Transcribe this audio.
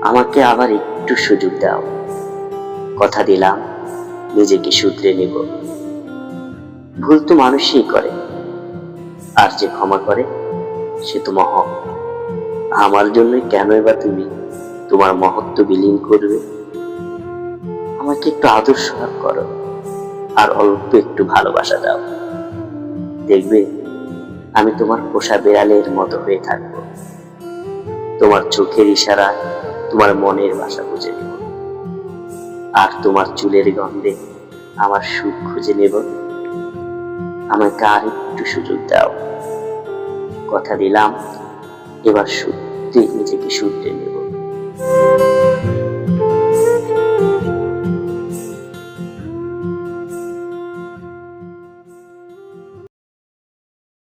আমাকে আবার একটু সুযোগ দাও, কথা দিলাম নিজেকে শুধরে নেব। ভুল তো মানুষই করে, আর যে ক্ষমা করে সে তো মহৎ। আমার জন্য কেন এবার তুমি তোমার মহত্ব বিলীন করবে? আমাকে একটু আদর স্বীকার করো, আর অল্প একটু ভালোবাসা দাও। দেখবে আমি তোমার পোষা বেড়ালের মতো হয়ে থাকবো। তোমার চোখের ইশারা, তোমার মনের ভাষা বুঝে নেব, আর তোমার চুলের গন্ধে আমার সুখ খুঁজে নেব। আমাকে আর একটু সুযোগ দাও, কথা দিলাম এবার সত্যি নিজেকে শুধরে নেব।